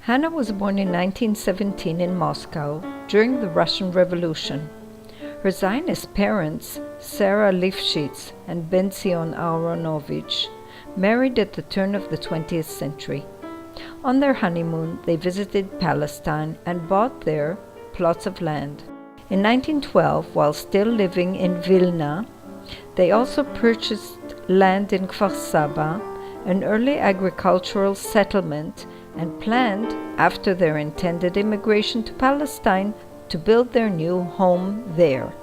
Hannah was born in 1917 in Moscow during the Russian Revolution. Her Zionist parents, Sarah Lifshitz and Benzion Aharonovich, married at the turn of the 20th century. On their honeymoon, they visited Palestine and bought there plots of land. In 1912, while still living in Vilna, they also purchased land in Kfar Saba, an early agricultural settlement, and planned, after their intended immigration to Palestine, to build their new home there.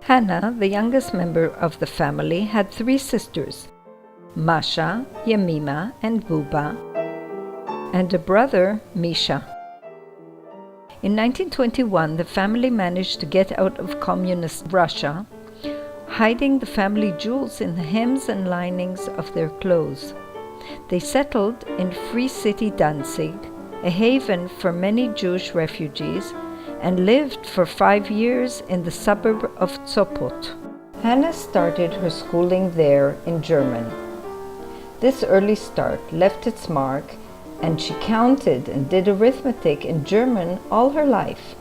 Hannah, the youngest member of the family, had 3 sisters, Masha, Yemima, and Buba, and a brother, Misha. In 1921, the family managed to get out of communist Russia, hiding the family jewels in the hems and linings of their clothes. They settled in Free City Danzig, a haven for many Jewish refugees, and lived for 5 years in the suburb of Sopot. Hannah started her schooling there in German. This early start left its mark, and she counted and did arithmetic in German all her life.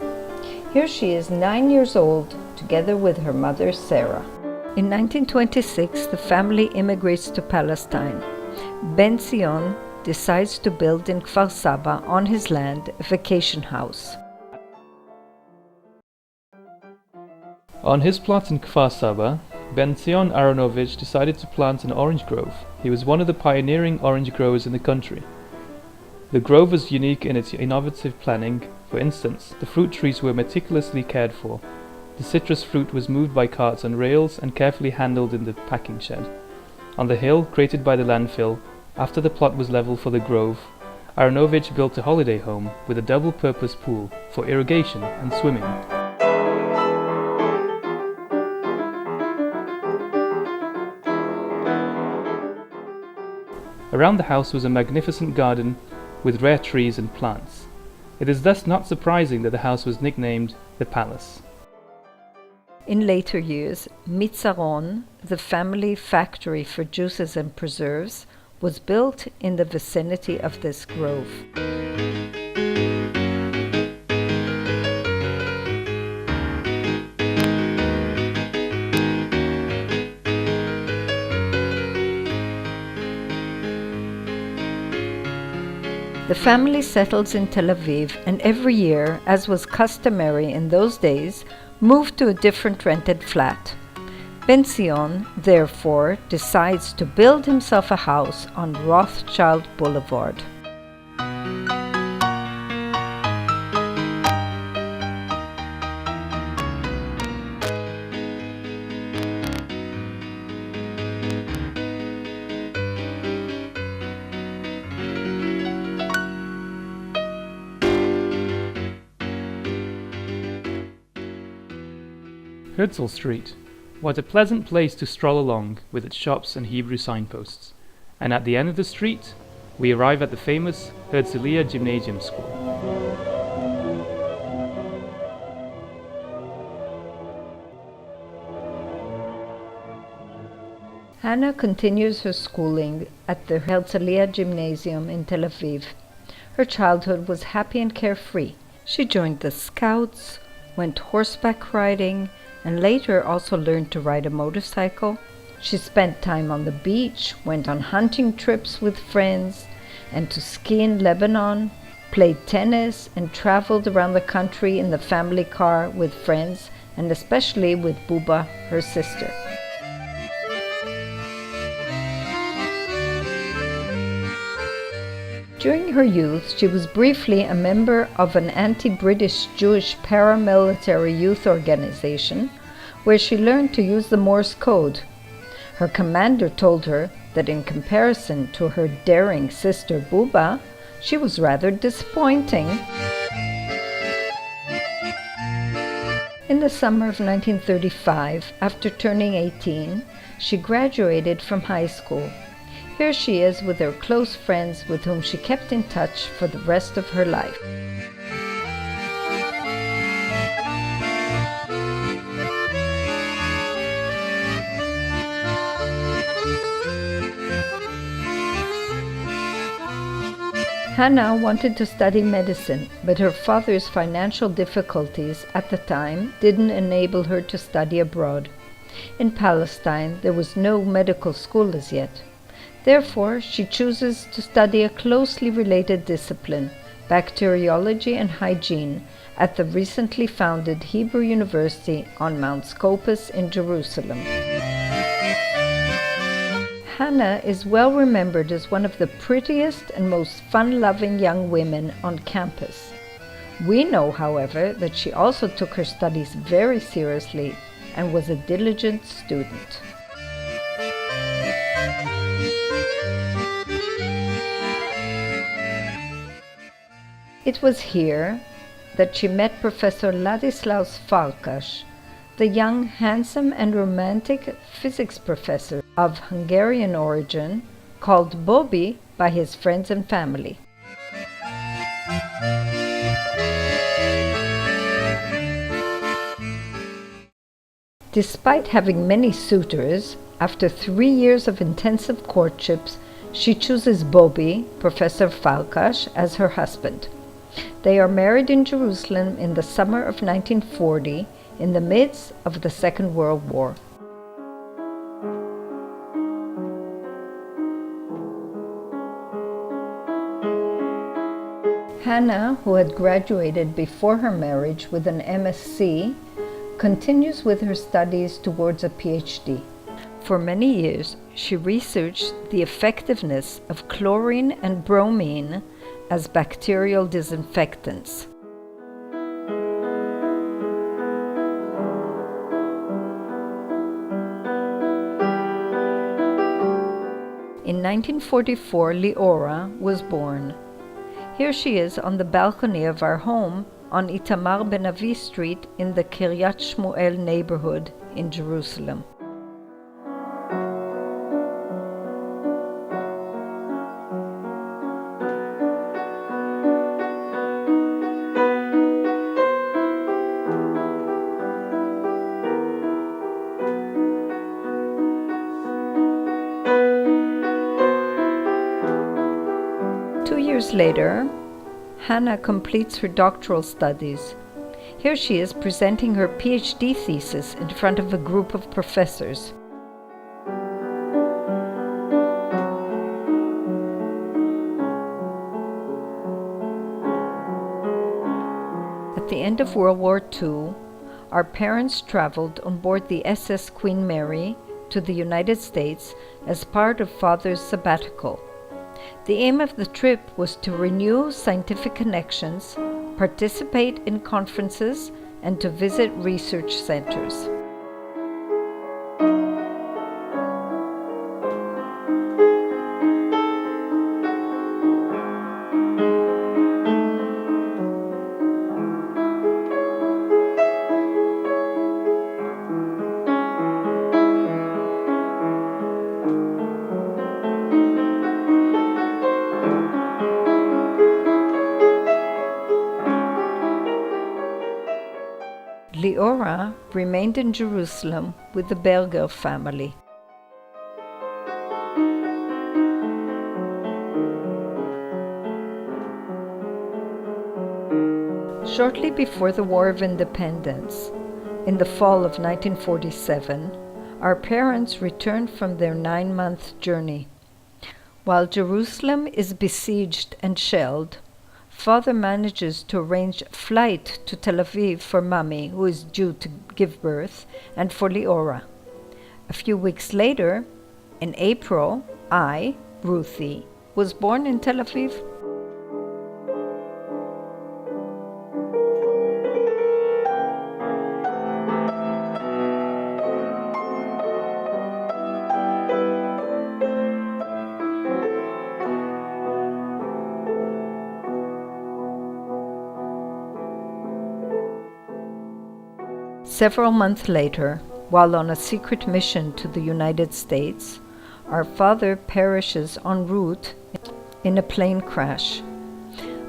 Here she is 9 years old, together with her mother Sarah. In 1926, the family immigrates to Palestine. Benzion decides to build in Kfar Saba, on his land, a vacation house. On his plot in Kfar Saba, Benzion Aharonovich decided to plant an orange grove. He was one of the pioneering orange growers in the country. The grove was unique in its innovative planning. For instance, the fruit trees were meticulously cared for. The citrus fruit was moved by carts on rails and carefully handled in the packing shed. On the hill created by the landfill, after the plot was level for the grove, Aharonovich built a holiday home with a double-purpose pool for irrigation and swimming. Around the house was a magnificent garden with rare trees and plants. It is thus not surprising that the house was nicknamed the Palace. In later years, Mitzaron, the family factory for juices and preserves, was built in the vicinity of this grove. The family settles in Tel Aviv, and every year, as was customary in those days, moved to a different rented flat. Benzion, therefore, decides to build himself a house on Rothschild Boulevard. Herzl Street. What a pleasant place to stroll along, with its shops and Hebrew signposts. And at the end of the street, we arrive at the famous Herzliya Gymnasium School. Hannah continues her schooling at the Herzliya Gymnasium in Tel Aviv. Her childhood was happy and carefree. She joined the Scouts, went horseback riding, and later also learned to ride a motorcycle. She spent time on the beach, went on hunting trips with friends, and to ski in Lebanon, played tennis, and traveled around the country in the family car with friends, and especially with Buba, her sister. During her youth, she was briefly a member of an anti-British Jewish paramilitary youth organization, where she learned to use the Morse code. Her commander told her that in comparison to her daring sister Buba, she was rather disappointing. In the summer of 1935, after turning 18, she graduated from high school. Here she is with her close friends with whom she kept in touch for the rest of her life. Hannah wanted to study medicine, but her father's financial difficulties at the time didn't enable her to study abroad. In Palestine, there was no medical school as yet. Therefore, she chooses to study a closely related discipline, bacteriology and hygiene, at the recently founded Hebrew University on Mount Scopus in Jerusalem. Hannah is well remembered as one of the prettiest and most fun-loving young women on campus. We know, however, that she also took her studies very seriously and was a diligent student. It was here that she met Professor Ladislaus Farkas, the young, handsome and romantic physics professor of Hungarian origin, called Bobby by his friends and family. Despite having many suitors, after 3 years of intensive courtships, she chooses Bobby, Professor Farkas, as her husband. They are married in Jerusalem in the summer of 1940, in the midst of the Second World War. Hannah, who had graduated before her marriage with an MSc, continues with her studies towards a PhD. For many years, she researched the effectiveness of chlorine and bromine as bacterial disinfectants. In 1944, Liora was born. Here she is on the balcony of our home on Itamar Ben Avi Street in the Kiryat Shmuel neighborhood in Jerusalem. Later, Hannah completes her doctoral studies. Here she is presenting her PhD thesis in front of a group of professors. At the end of World War II, our parents traveled on board the SS Queen Mary to the United States as part of Father's sabbatical. The aim of the trip was to renew scientific connections, participate in conferences, and to visit research centers. Liora remained in Jerusalem with the Berger family. Shortly before the War of Independence, in the fall of 1947, our parents returned from their 9-month journey. While Jerusalem is besieged and shelled, Father manages to arrange a flight to Tel Aviv for Mommy, who is due to give birth, and for Liora. A few weeks later, in April, I, Ruthie, was born in Tel Aviv. Several months later, while on a secret mission to the United States, our father perishes en route in a plane crash.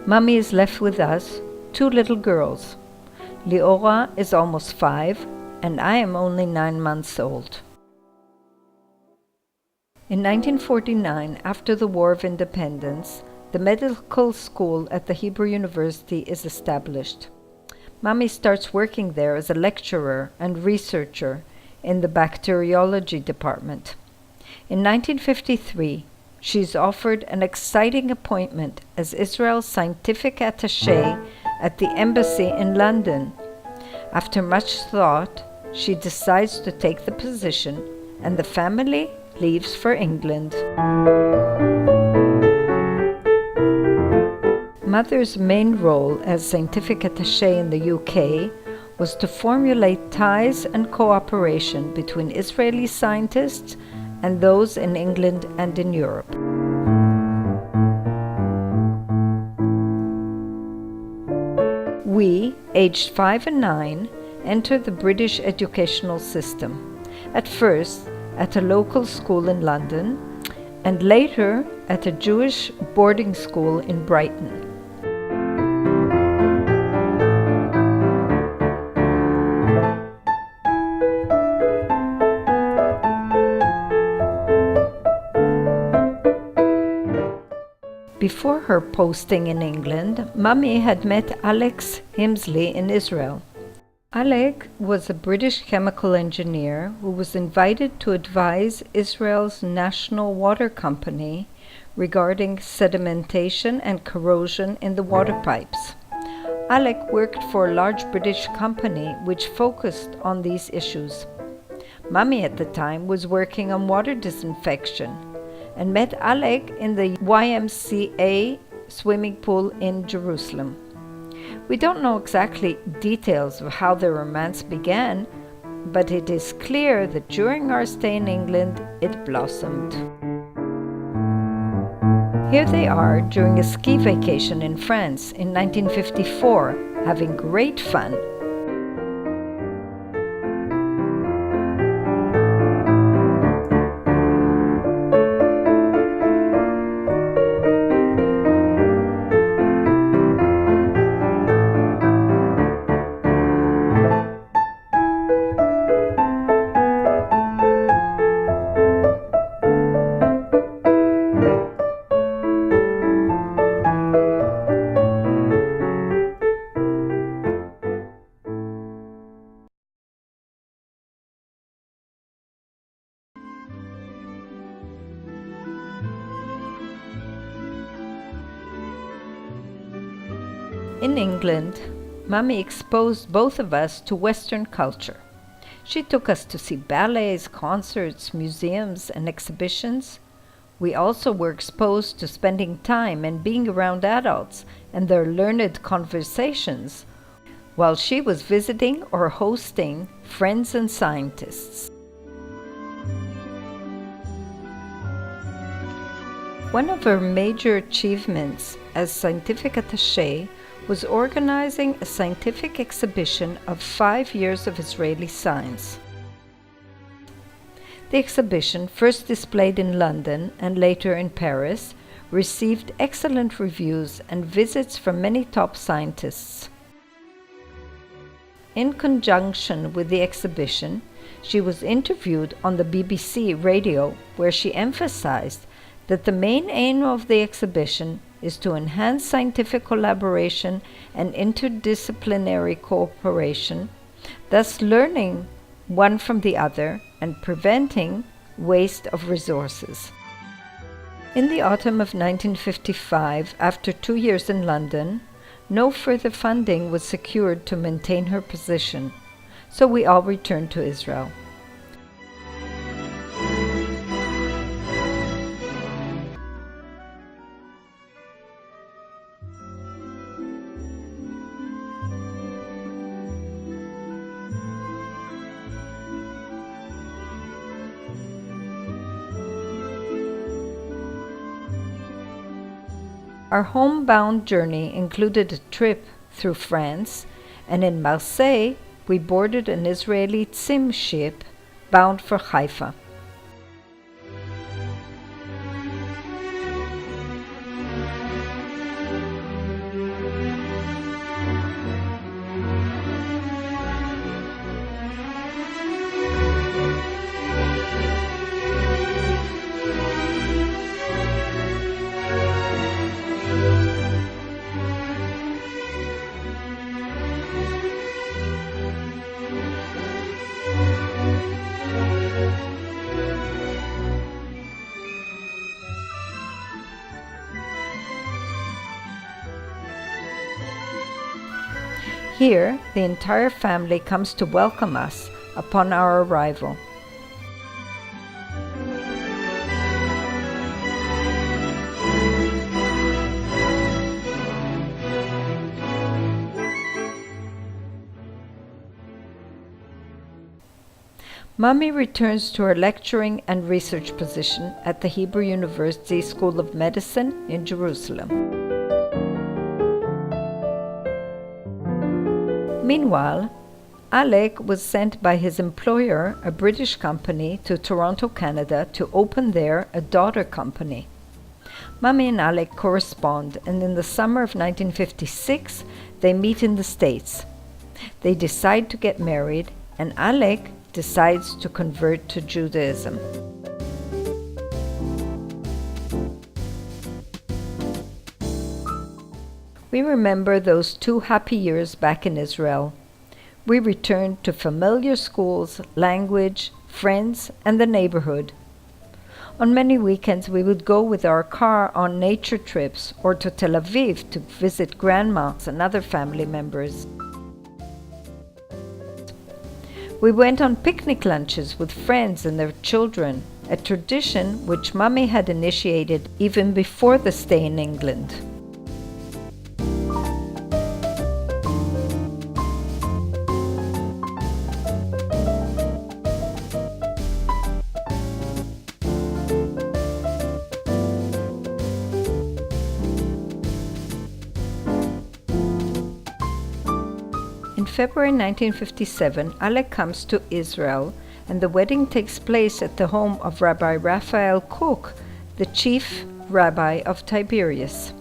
Mommy is left with us, 2 little girls. Liora is almost 5, and I am only 9 months old. In 1949, after the War of Independence, the medical school at the Hebrew University is established. Mommy starts working there as a lecturer and researcher in the bacteriology department. In 1953, she is offered an exciting appointment as Israel's scientific attaché at the embassy in London. After much thought, she decides to take the position, and the family leaves for England. Mother's main role as scientific attaché in the UK was to formulate ties and cooperation between Israeli scientists and those in England and in Europe. We, aged 5 and 9, entered the British educational system, at first at a local school in London, and later at a Jewish boarding school in Brighton. Before her posting in England, Mummy had met Farkas-Himsley in Israel. Alec was a British chemical engineer who was invited to advise Israel's national water company regarding sedimentation and corrosion in the water pipes. Alec worked for a large British company which focused on these issues. Mummy at the time was working on water disinfection and met Alec in the YMCA swimming pool in Jerusalem. We don't know exactly details of how their romance began, but it is clear that during our stay in England, it blossomed. Here they are during a ski vacation in France in 1954, having great fun. In England, Mummy exposed both of us to Western culture. She took us to see ballets, concerts, museums, and exhibitions. We also were exposed to spending time and being around adults and their learned conversations, while she was visiting or hosting friends and scientists. One of her major achievements as scientific attaché was organizing a scientific exhibition of 5 years of Israeli science. The exhibition, first displayed in London and later in Paris, received excellent reviews and visits from many top scientists. In conjunction with the exhibition, she was interviewed on the BBC radio, where she emphasized that the main aim of the exhibition is to enhance scientific collaboration and interdisciplinary cooperation, thus learning one from the other and preventing waste of resources. In the autumn of 1955, after 2 years in London, no further funding was secured to maintain her position, so we all returned to Israel. Our homebound journey included a trip through France, and in Marseille we boarded an Israeli tzim ship bound for Haifa. Here, the entire family comes to welcome us upon our arrival. Mommy returns to her lecturing and research position at the Hebrew University School of Medicine in Jerusalem. Meanwhile, Alec was sent by his employer, a British company, to Toronto, Canada to open there a daughter company. Mommy and Alec correspond, and in the summer of 1956, they meet in the States. They decide to get married, and Alec decides to convert to Judaism. We remember those 2 happy years back in Israel. We returned to familiar schools, language, friends, and the neighborhood. On many weekends we would go with our car on nature trips or to Tel Aviv to visit grandmas and other family members. We went on picnic lunches with friends and their children, a tradition which Mommy had initiated even before the stay in England. In February 1957, Alec comes to Israel, and the wedding takes place at the home of Rabbi Raphael Kook, the chief rabbi of Tiberias.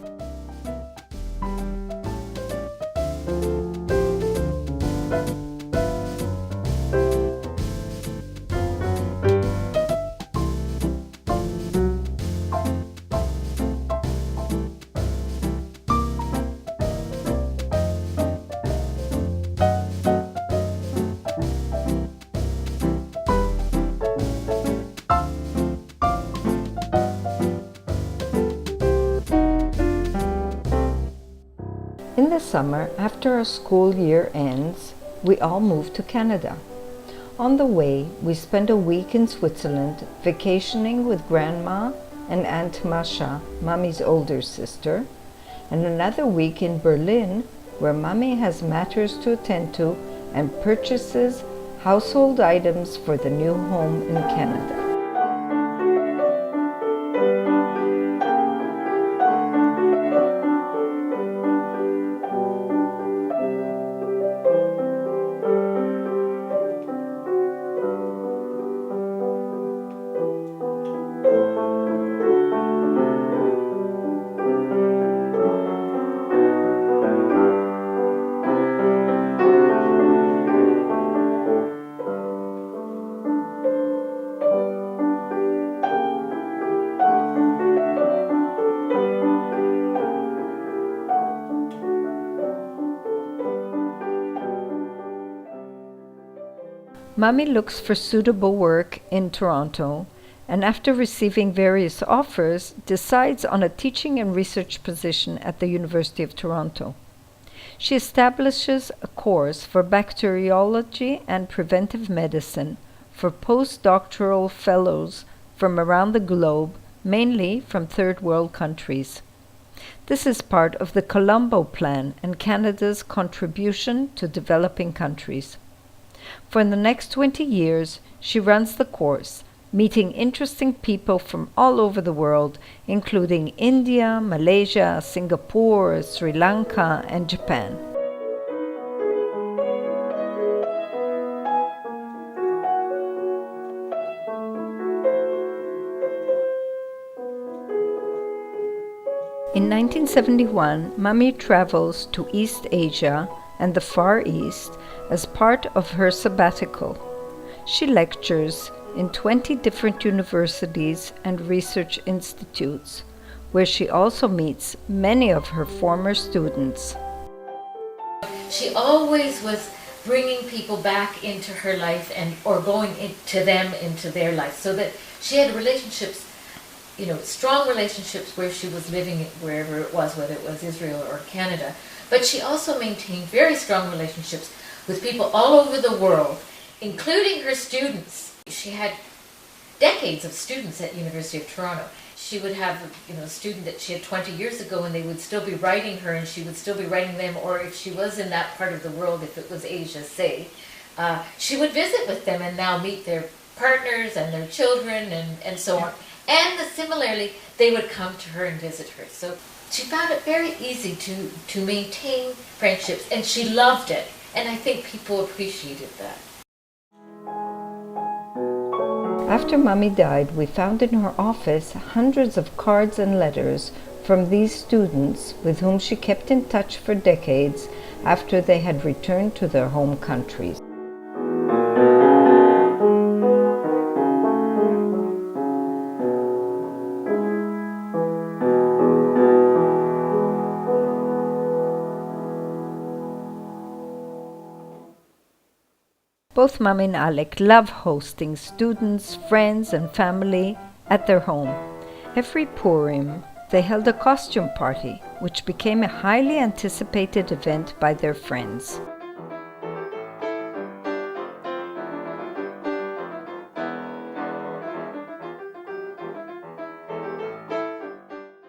In the summer, after our school year ends, we all move to Canada. On the way, we spend a week in Switzerland vacationing with Grandma and Aunt Masha, Mommy's older sister, and another week in Berlin, where Mommy has matters to attend to and purchases household items for the new home in Canada. Mommy looks for suitable work in Toronto, and after receiving various offers, decides on a teaching and research position at the University of Toronto. She establishes a course for bacteriology and preventive medicine for postdoctoral fellows from around the globe, mainly from third world countries. This is part of the Colombo Plan and Canada's contribution to developing countries. For the next 20 years, she runs the course, meeting interesting people from all over the world, including India, Malaysia, Singapore, Sri Lanka, and Japan. In 1971, Mommy travels to East Asia and the Far East as part of her sabbatical. She lectures in 20 different universities and research institutes, where she also meets many of her former students. She always was bringing people back into her life or going into them into their life, so that she had relationships, strong relationships where she was living, wherever it was, whether it was Israel or Canada, But she also maintained very strong relationships with people all over the world, including her students. She had decades of students at University of Toronto. She would have a student that she had 20 years ago, and they would still be writing her, and she would still be writing them, or if she was in that part of the world, if it was Asia, say, she would visit with them and now meet their partners and their children and so on. And similarly, they would come to her and visit her. So she found it very easy to maintain friendships, and she loved it. And I think people appreciated that. After Mommy died, we found in her office hundreds of cards and letters from these students with whom she kept in touch for decades after they had returned to their home countries. Both Mommy and Alec love hosting students, friends, and family at their home. Every Purim, they held a costume party, which became a highly anticipated event by their friends.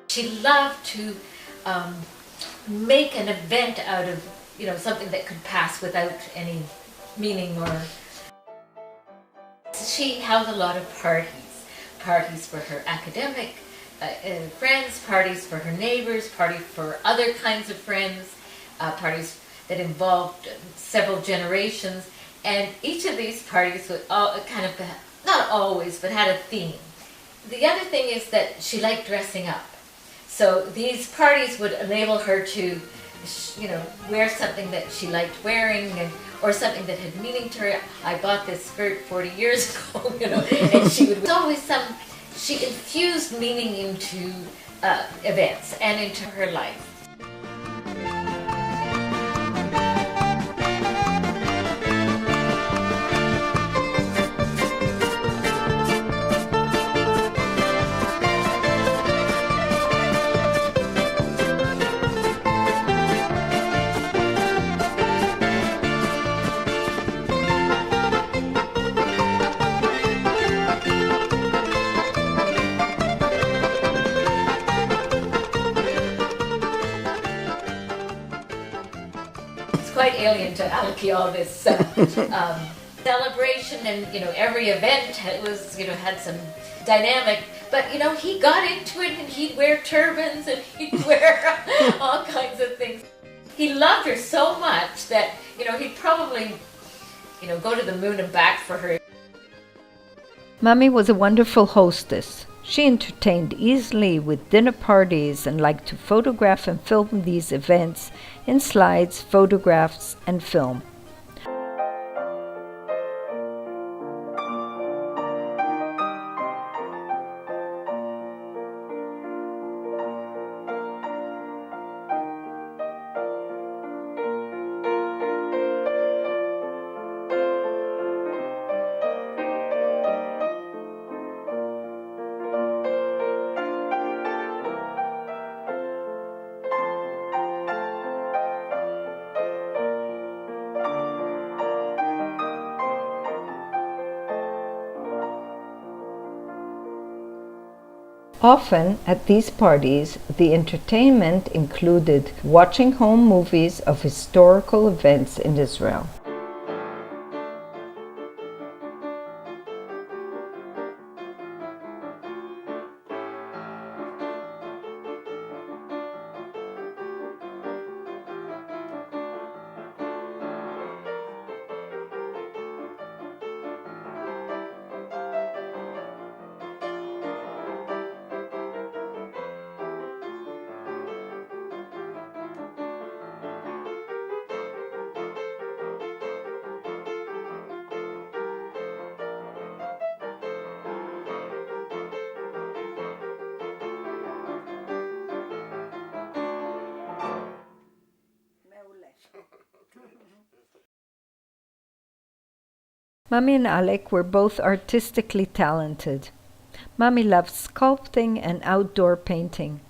She loved to make an event out of, something that could pass without any meaning or... She held a lot of parties for her academic friends, parties for her neighbors, parties for other kinds of friends, parties that involved several generations, and each of these parties would not always, but had a theme. The other thing is that she liked dressing up. So these parties would enable her to, wear something that she liked wearing, or something that had meaning to her. I bought this skirt 40 years ago, and she would always she infused meaning into events and into her life. Quite alien to Alki, all this celebration, and every event had some dynamic. But he got into it, and he'd wear turbans, and he'd wear all kinds of things. He loved her so much that he'd probably go to the moon and back for her. Mommy was a wonderful hostess. She entertained easily with dinner parties and liked to photograph and film these events in slides, photographs, and film. Often, at these parties, the entertainment included watching home movies of historical events in Israel. Mommy and Alec were both artistically talented. Mommy loved sculpting and outdoor painting.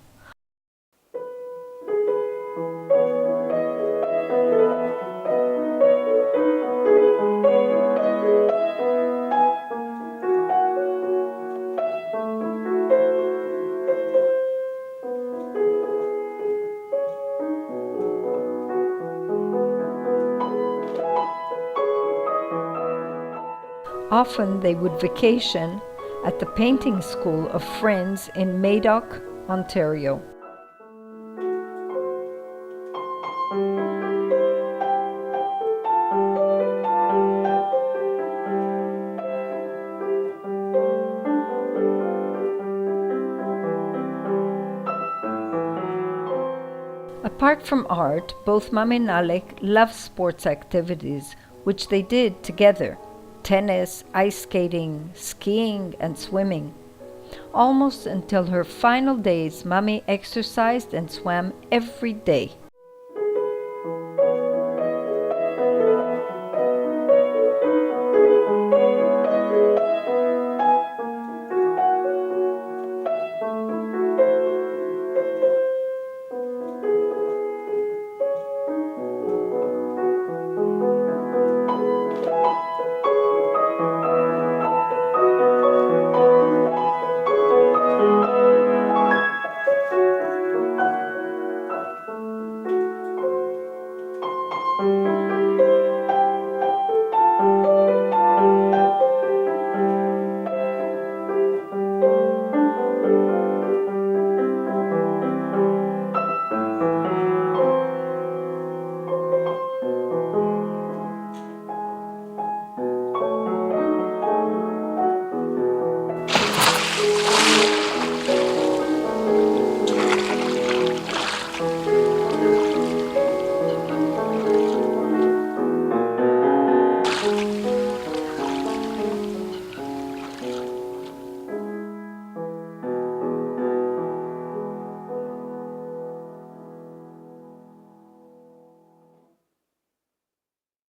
Often they would vacation at the painting school of friends in Madoc, Ontario. Apart from art, both Mami and Alec loved sports activities, which they did together: tennis, ice skating, skiing, and swimming. Almost until her final days, Mami exercised and swam every day.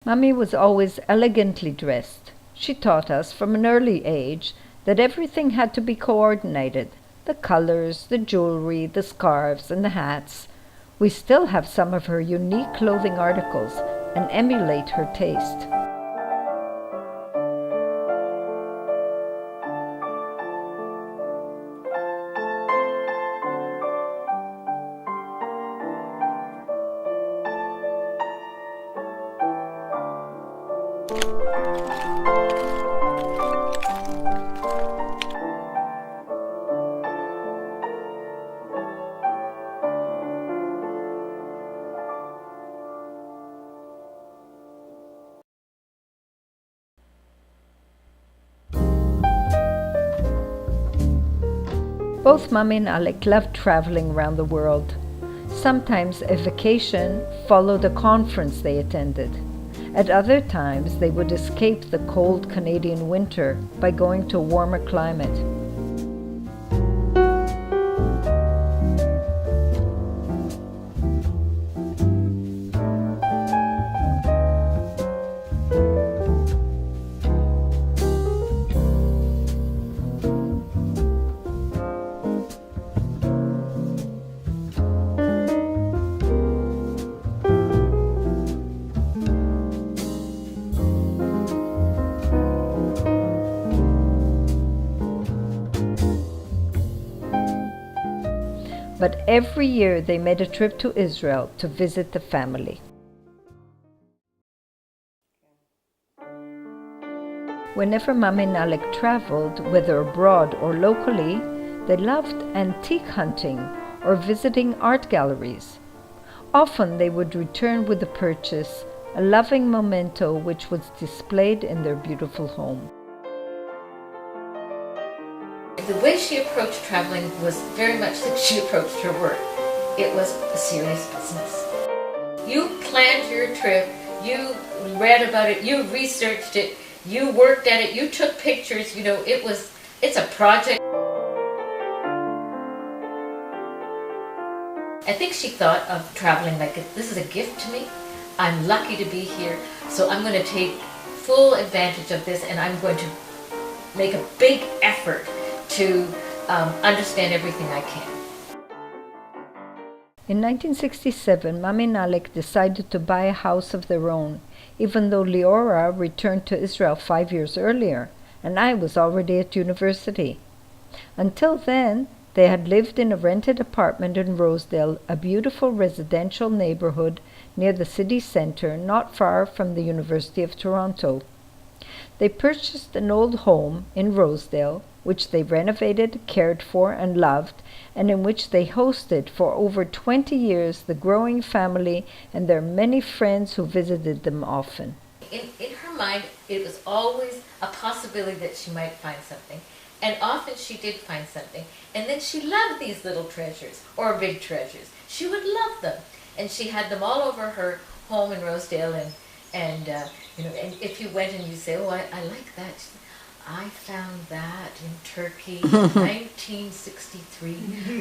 Mami was always elegantly dressed. She taught us from an early age that everything had to be coordinated: the colors, the jewelry, the scarves, and the hats. We still have some of her unique clothing articles and emulate her taste. Both Mami and Alec loved traveling around the world. Sometimes a vacation followed a conference they attended. At other times, they would escape the cold Canadian winter by going to a warmer climate. But every year they made a trip to Israel to visit the family. Whenever Mami and Alec traveled, whether abroad or locally, they loved antique hunting or visiting art galleries. Often they would return with a purchase, a loving memento which was displayed in their beautiful home. The way she approached traveling was very much like she approached her work. It was a serious business. You planned your trip, you read about it, you researched it, you worked at it, you took pictures, it's a project. I think she thought of traveling like, this is a gift to me. I'm lucky to be here, so I'm going to take full advantage of this, and I'm going to make a big effort to understand everything I can. In 1967, Mami and Alec decided to buy a house of their own, even though Leora returned to Israel 5 years earlier, and I was already at university. Until then, they had lived in a rented apartment in Rosedale, a beautiful residential neighborhood near the city center, not far from the University of Toronto. They purchased an old home in Rosedale, which they renovated, cared for, and loved, and in which they hosted for over 20 years the growing family and their many friends who visited them often. In her mind, it was always a possibility that she might find something. And often she did find something. And then she loved these little treasures, or big treasures. She would love them. And she had them all over her home in Rosedale. And if you went and you say, oh, I like that. I found that in Turkey in 1963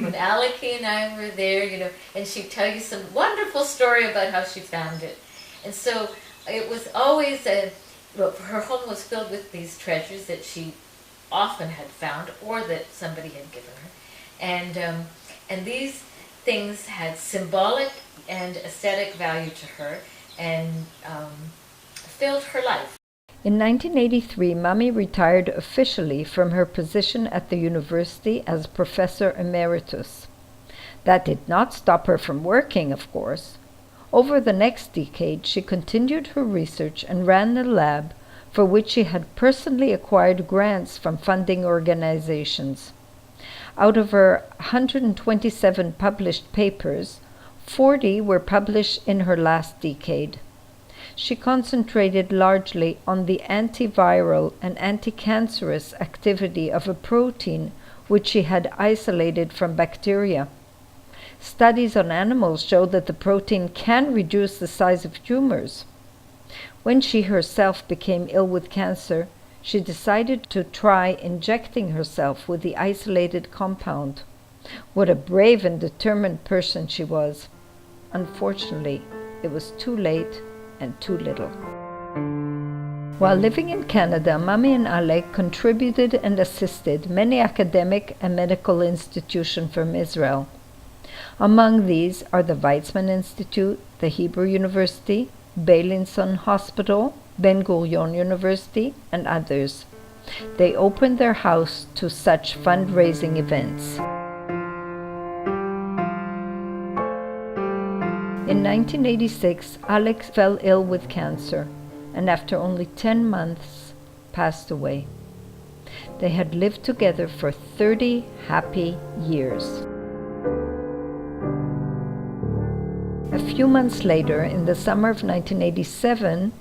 when Aleki and I were there, and she'd tell you some wonderful story about how she found it. And so it was always, her home was filled with these treasures that she often had found or that somebody had given her. And these things had symbolic and aesthetic value to her and filled her life. In 1983, Mommy retired officially from her position at the university as professor emeritus. That did not stop her from working, of course. Over the next decade, she continued her research and ran a lab for which she had personally acquired grants from funding organizations. Out of her 127 published papers, 40 were published in her last decade. She concentrated largely on the antiviral and anticancerous activity of a protein which she had isolated from bacteria. Studies on animals showed that the protein can reduce the size of tumors. When she herself became ill with cancer, she decided to try injecting herself with the isolated compound. What a brave and determined person she was. Unfortunately, it was too late and too little. While living in Canada, Mommy and Alek contributed and assisted many academic and medical institutions from Israel. Among these are the Weizmann Institute, the Hebrew University, Beilinson Hospital, Ben Gurion University, and others. They opened their house to such fundraising events. In 1986, Alex fell ill with cancer, and after only 10 months, passed away. They had lived together for 30 happy years. A few months later, in the summer of 1987,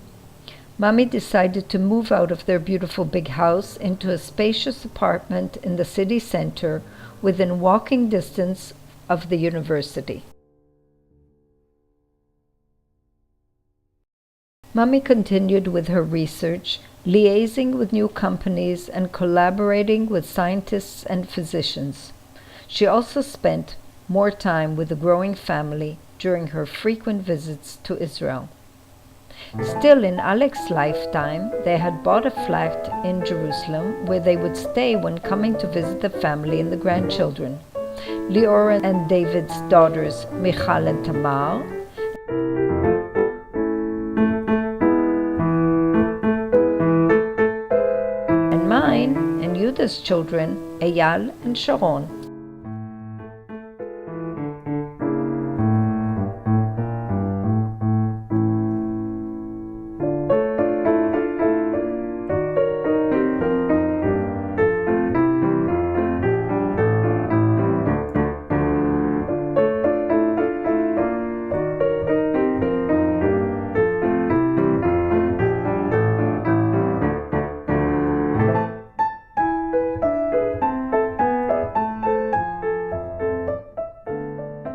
Mommy decided to move out of their beautiful big house into a spacious apartment in the city center within walking distance of the university. Mommy continued with her research, liaising with new companies and collaborating with scientists and physicians. She also spent more time with the growing family during her frequent visits to Israel. Still in Alex's lifetime, they had bought a flat in Jerusalem where they would stay when coming to visit the family and the grandchildren. Lior and David's daughters, Michal and Tamar, and mine and Yudah's children, Eyal and Sharon.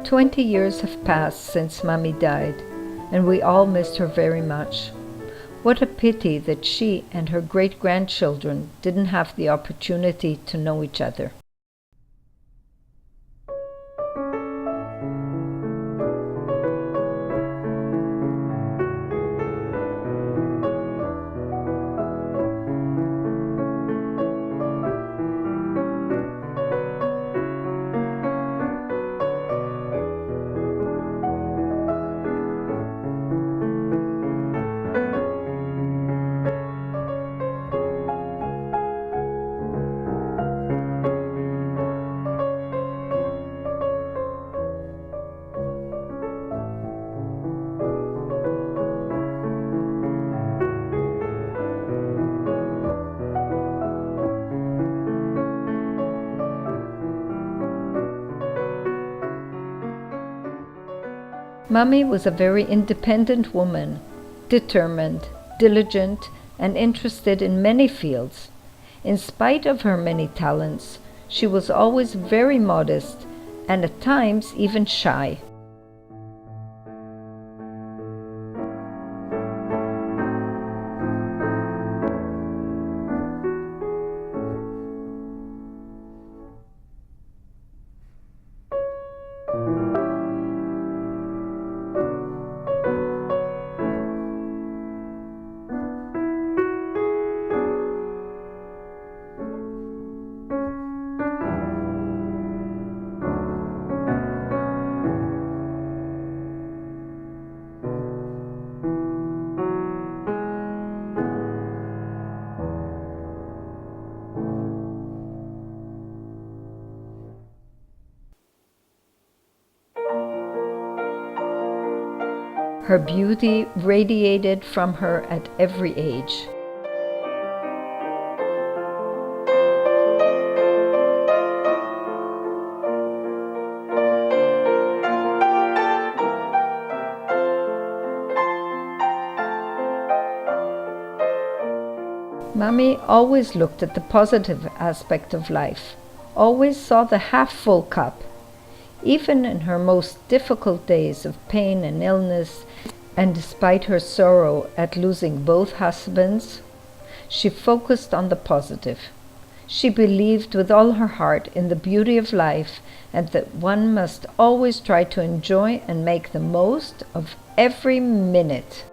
"20 years have passed since Mommy died, and we all missed her very much. What a pity that she and her great-grandchildren didn't have the opportunity to know each other." Mummy was a very independent woman, determined, diligent, and interested in many fields. In spite of her many talents, she was always very modest and at times even shy. Her beauty radiated from her at every age. Mummy always looked at the positive aspect of life, always saw the half-full cup. Even in her most difficult days of pain and illness, and despite her sorrow at losing both husbands, she focused on the positive. She believed with all her heart in the beauty of life and that one must always try to enjoy and make the most of every minute.